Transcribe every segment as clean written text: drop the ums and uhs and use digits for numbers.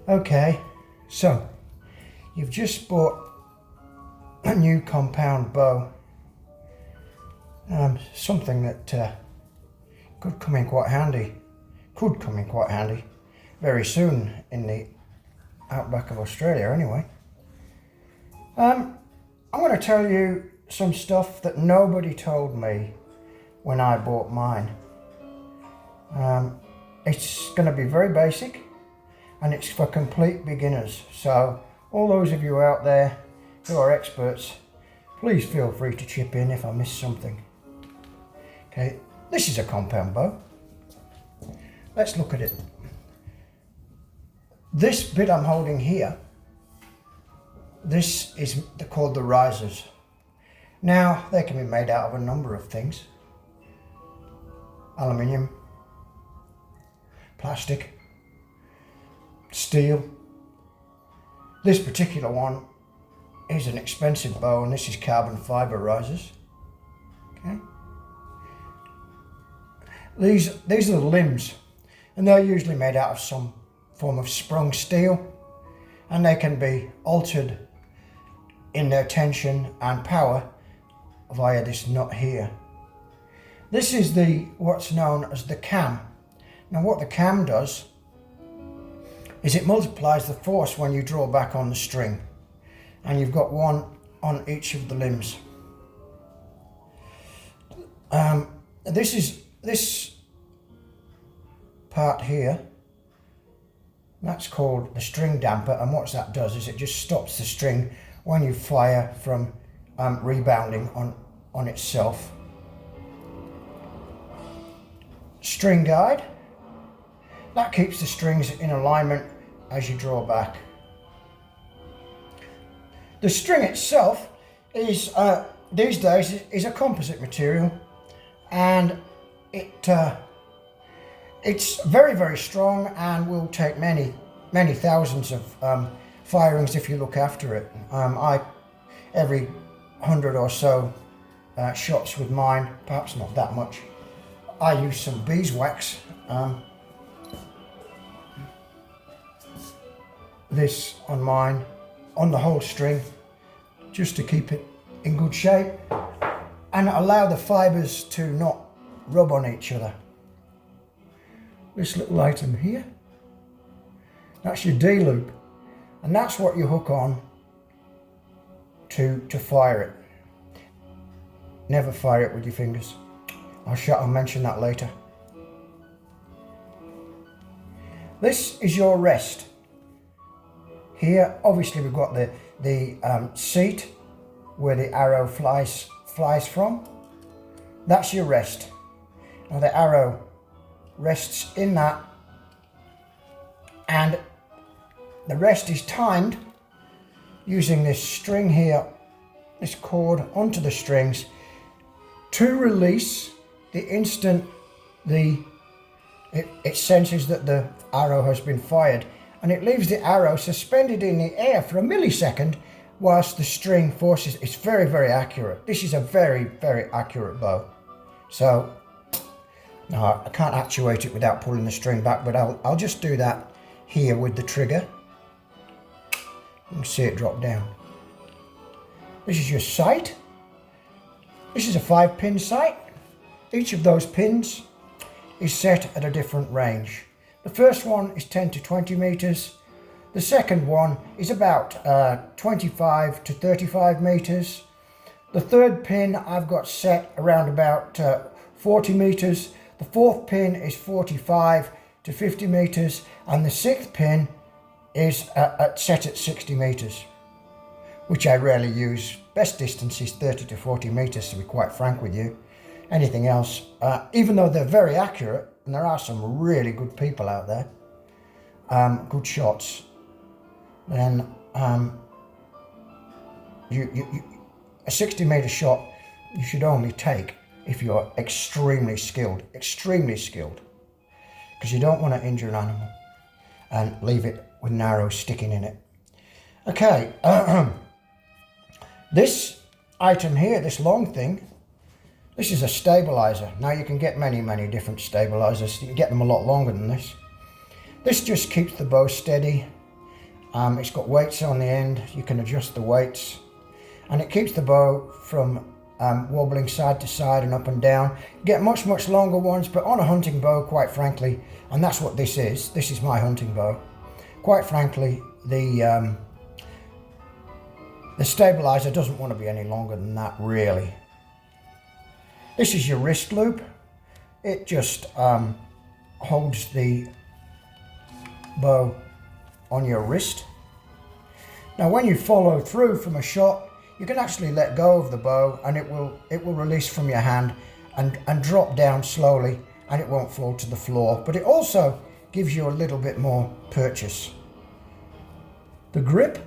Okay, so you've just bought a new compound bow. Something that could come in quite handy. Very soon in the outback of Australia anyway. I'm going to tell you some stuff that nobody told me when I bought mine. It's going to be very basic and it's for complete beginners. So all those of you out there who are experts, please feel free to chip in if I miss something. Okay, this is a compound bow. Let's look at it. This bit I'm holding here, this is called the risers. Now, they can be made out of a number of things. Aluminium, plastic, steel. This particular one is an expensive bow, and this is carbon fiber risers. Okay. These are the limbs, and they're usually made out of some form of sprung steel, and they can be altered in their tension and power via this nut here. This is what's known as the cam. Now what the cam does is it multiplies the force when you draw back on the string, and you've got one on each of the limbs. This part here, that's called the string damper, and what that does is it just stops the string when you fire from rebounding on itself. String guide, that keeps the strings in alignment as you draw back. The string itself is these days is a composite material, and it's very, very strong and will take many thousands of firings if you look after it. Every 100 or so shots with mine, perhaps not that much, I use some beeswax. This on mine, on the whole string, just to keep it in good shape and allow the fibres to not rub on each other. This little item here, that's your D-loop, and that's what you hook on to fire it. Never fire it with your fingers. I'll mention that later. This is your rest. Here, obviously, we've got the seat where the arrow flies from. That's your rest. Now the arrow rests in that, and the rest is timed using this string here, this cord onto the strings, to release the instant it senses that the arrow has been fired, and it leaves the arrow suspended in the air for a millisecond whilst the string forces. It's very, very accurate. This is a very, very accurate bow. So now I can't actuate it without pulling the string back, but I'll just do that here with the trigger. You can see it drop down. This is your sight. This is a 5-pin sight. Each of those pins is set at a different range. The first one is 10 to 20 meters. The second one is about 25 to 35 meters. The third pin I've got set around about 40 meters. The fourth pin is 45 to 50 meters, and the sixth pin is set at 60 meters, which I rarely use. Best distance is 30 to 40 meters, to be quite frank with you. Anything else, even though they're very accurate, and there are some really good people out there, good shots, then a 60 meter shot you should only take if you're extremely skilled, because you don't want to injure an animal and leave it with an arrow sticking in it. Okay, this item here, this long thing, this is a stabilizer. Now you can get many different stabilizers. You can get them a lot longer than this. This just keeps the bow steady It's got weights on the end. You can adjust the weights, and it keeps the bow from wobbling side to side and up and down. You get much longer ones, but on a hunting bow, quite frankly, and that's what this is my hunting bow, quite frankly, the stabilizer doesn't want to be any longer than that, really. This is your wrist loop. It just holds the bow on your wrist. Now when you follow through from a shot, you can actually let go of the bow, and it will release from your hand and drop down slowly, and it won't fall to the floor. But it also gives you a little bit more purchase. The grip,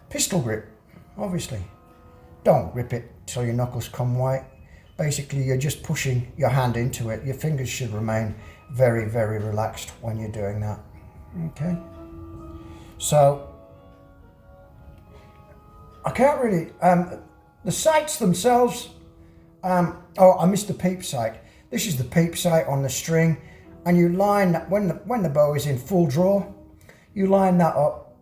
pistol grip, obviously. Don't grip it till your knuckles come white. Basically, you're just pushing your hand into it. Your fingers should remain very, very relaxed when you're doing that. Okay. So, I can't really, the sights themselves, oh, I missed the peep sight. This is the peep sight on the string, and you line, when the bow is in full draw, you line that up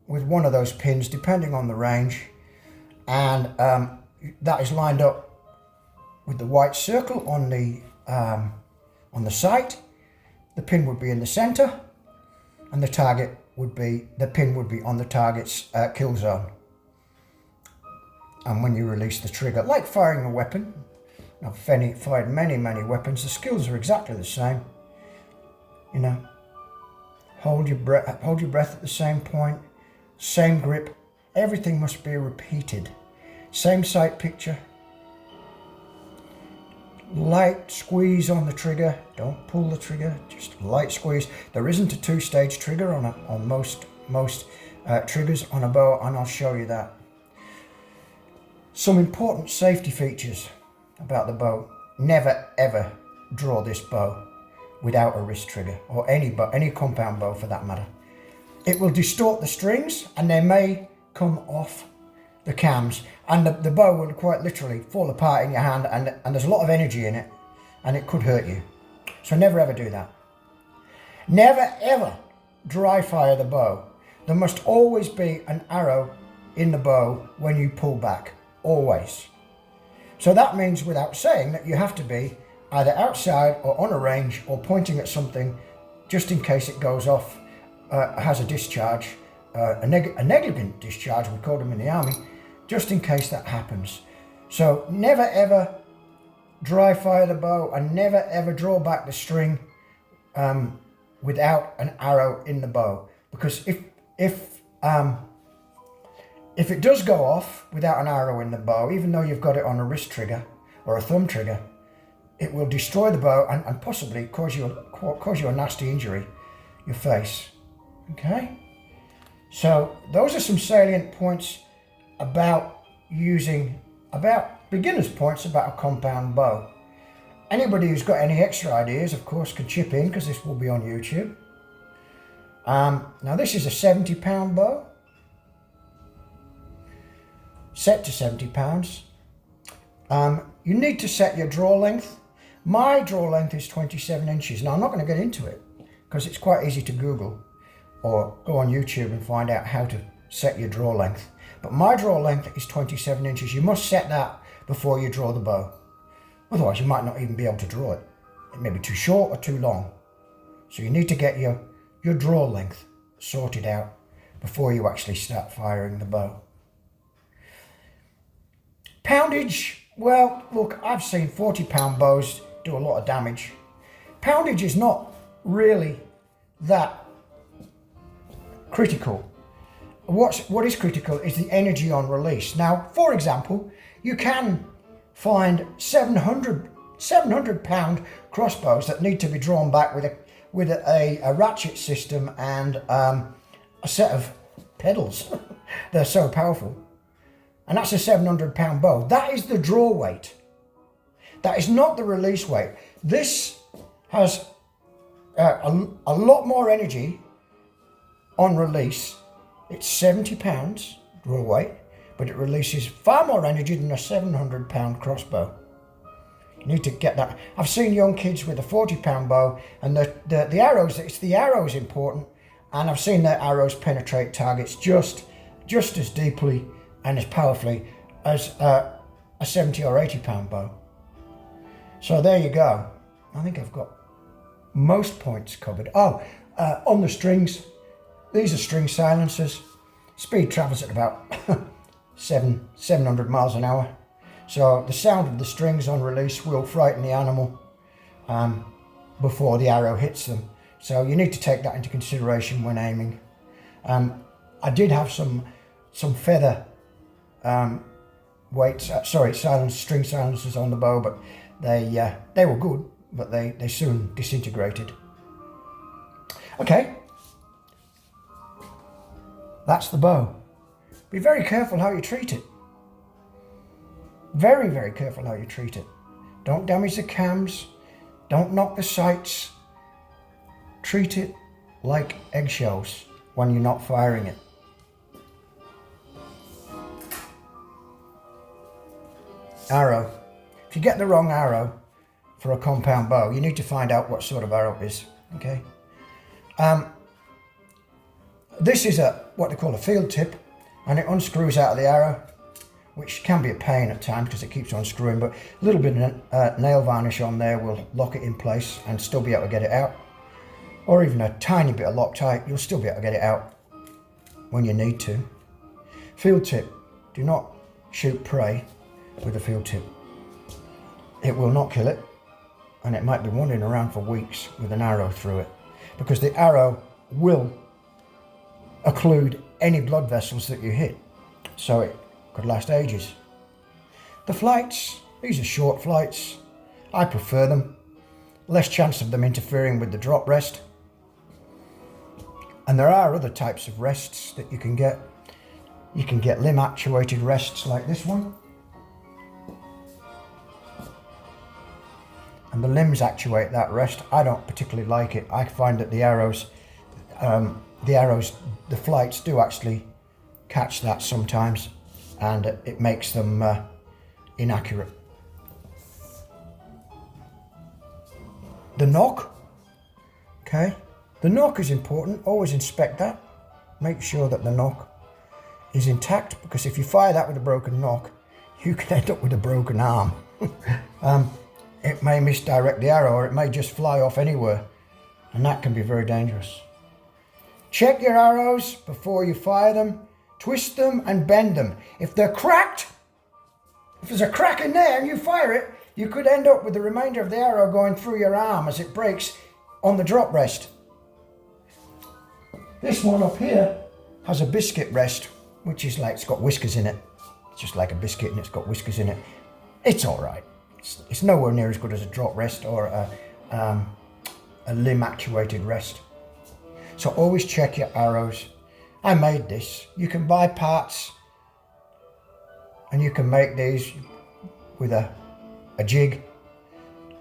with one of those pins, depending on the range, and that is lined up with the white circle on the sight. The pin would be in the center, and the pin would be on the target's kill zone. And when you release the trigger, like firing a weapon, I've fired many weapons, the skills are exactly the same. You know, hold your breath at the same point, same grip, everything must be repeated. Same sight picture. Light squeeze on the trigger, don't pull the trigger, just light squeeze. There isn't a two-stage trigger on most triggers on a bow, and I'll show you that. Some important safety features about the bow. Never ever draw this bow without a wrist trigger, or any compound bow for that matter. It will distort the strings, and they may come off the cams, and the bow will quite literally fall apart in your hand, and there's a lot of energy in it, and it could hurt you. So never ever do that. Never ever dry fire the bow. There must always be an arrow in the bow when you pull back, always. So that means, without saying, that you have to be either outside or on a range or pointing at something, just in case it goes off, has a discharge, a negligent discharge, we called them in the army, just in case that happens. So never ever dry fire the bow, and never ever draw back the string without an arrow in the bow, because if it does go off without an arrow in the bow, even though you've got it on a wrist trigger or a thumb trigger, it will destroy the bow and possibly cause you a nasty injury, your face. Okay? So those are some salient points about beginner's points about a compound bow. Anybody who's got any extra ideas, of course, can chip in, because this will be on YouTube. Now this is a 70-pound bow, set to 70 pounds. You need to set your draw length. My draw length is 27 inches. Now I'm not going to get into it, because it's quite easy to Google or go on YouTube and find out how to set your draw length. But my draw length is 27 inches. You must set that before you draw the bow. Otherwise you might not even be able to draw it. It may be too short or too long. So you need to get your draw length sorted out before you actually start firing the bow. Poundage, well, look, I've seen 40-pound bows do a lot of damage. Poundage is not really that critical. What is critical is the energy on release. Now, for example, you can find 700-pound crossbows that need to be drawn back with a ratchet system and a set of pedals. They're so powerful. And that's a 700-pound bow. That is the draw weight. That is not the release weight. This has a lot more energy on release. It's 70 pounds draw weight, but it releases far more energy than a 700-pound crossbow. You need to get that. I've seen young kids with a 40-pound bow, and the arrows, it's the arrows important, And I've seen their arrows penetrate targets just as deeply and as powerfully as a 70 or 80 pound bow. So there you go. I think I've got most points covered. On the strings, these are string silencers. Speed travels at about 700 miles an hour. So the sound of the strings on release will frighten the animal before the arrow hits them. So you need to take that into consideration when aiming. I did have some feather string silencers on the bow, but they were good, but they soon disintegrated. Okay, that's the bow. Be very careful how you treat it. Very, very careful how you treat it. Don't damage the cams. Don't knock the sights. Treat it like eggshells when you're not firing it. Arrow. If you get the wrong arrow for a compound bow, you need to find out what sort of arrow it is. Okay. This is what they call a field tip, and it unscrews out of the arrow, which can be a pain at times because it keeps on screwing, but a little bit of nail varnish on there will lock it in place and still be able to get it out. Or even a tiny bit of Loctite, you'll still be able to get it out when you need to. Field tip. Do not shoot prey with a field tip. It will not kill it, and it might be wandering around for weeks with an arrow through it, because the arrow will occlude any blood vessels that you hit, so it could last ages. The flights, these are short flights. I prefer them. Less chance of them interfering with the drop rest. And there are other types of rests that you can get. You can get limb actuated rests like this one. And the limbs actuate that rest. I don't particularly like it. I find that the flights do actually catch that sometimes, and it makes them inaccurate. The knock, okay, the knock is important. Always inspect that. Make sure that the knock is intact, because if you fire that with a broken knock, you can end up with a broken arm. It may misdirect the arrow, or it may just fly off anywhere, and that can be very dangerous. Check your arrows before you fire them. Twist them and bend them. If they're cracked, if there's a crack in there and you fire it, you could end up with the remainder of the arrow going through your arm as it breaks on the drop rest. This one up here has a biscuit rest, which is like, it's got whiskers in it. It's just like a biscuit and it's got whiskers in it. It's all right. It's nowhere near as good as a drop rest or a limb actuated rest. So always check your arrows. I made this. You can buy parts and you can make these with a jig,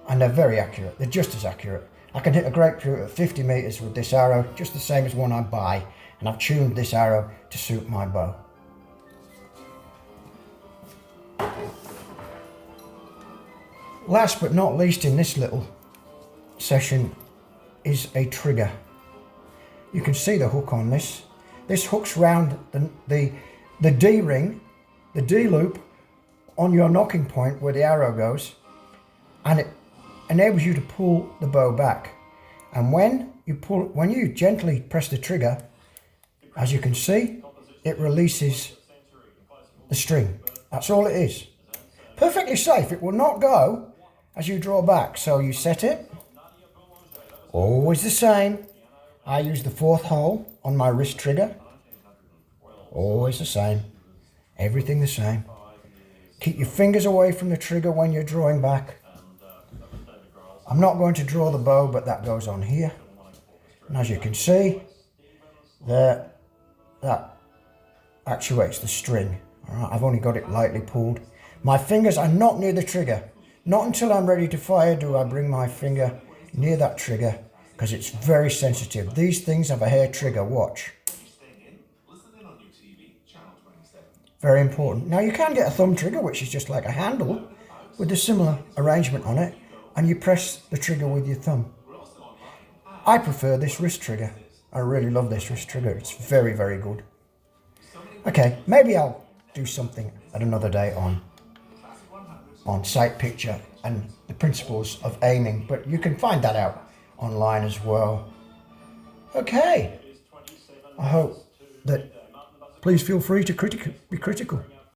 and they're very accurate. They're just as accurate. I can hit a grapefruit at 50 meters with this arrow, just the same as one I buy, and I've tuned this arrow to suit my bow. Last but not least in this little session is a trigger. You can see the hook on this. This hooks round the D-ring, the D-loop on your knocking point where the arrow goes, and it enables you to pull the bow back. And when you gently press the trigger, as you can see, it releases the string. That's all it is. Perfectly safe. It will not go as you draw back. So you set it, always the same. I use the 4th hole on my wrist trigger. Always the same. Everything the same. Keep your fingers away from the trigger when you're drawing back. I'm not going to draw the bow, but that goes on here. And as you can see, that actuates the string. All right, I've only got it lightly pulled. My fingers are not near the trigger. Not until I'm ready to fire do I bring my finger near that trigger, because it's very sensitive. These things have a hair trigger, watch. Very important. Now you can get a thumb trigger, which is just like a handle with a similar arrangement on it, and you press the trigger with your thumb. I prefer this wrist trigger. I really love this wrist trigger. It's very, very good. Okay, maybe I'll do something at another day on sight picture and the principles of aiming, but you can find that out online as well. Okay, I hope that please feel free to be critical.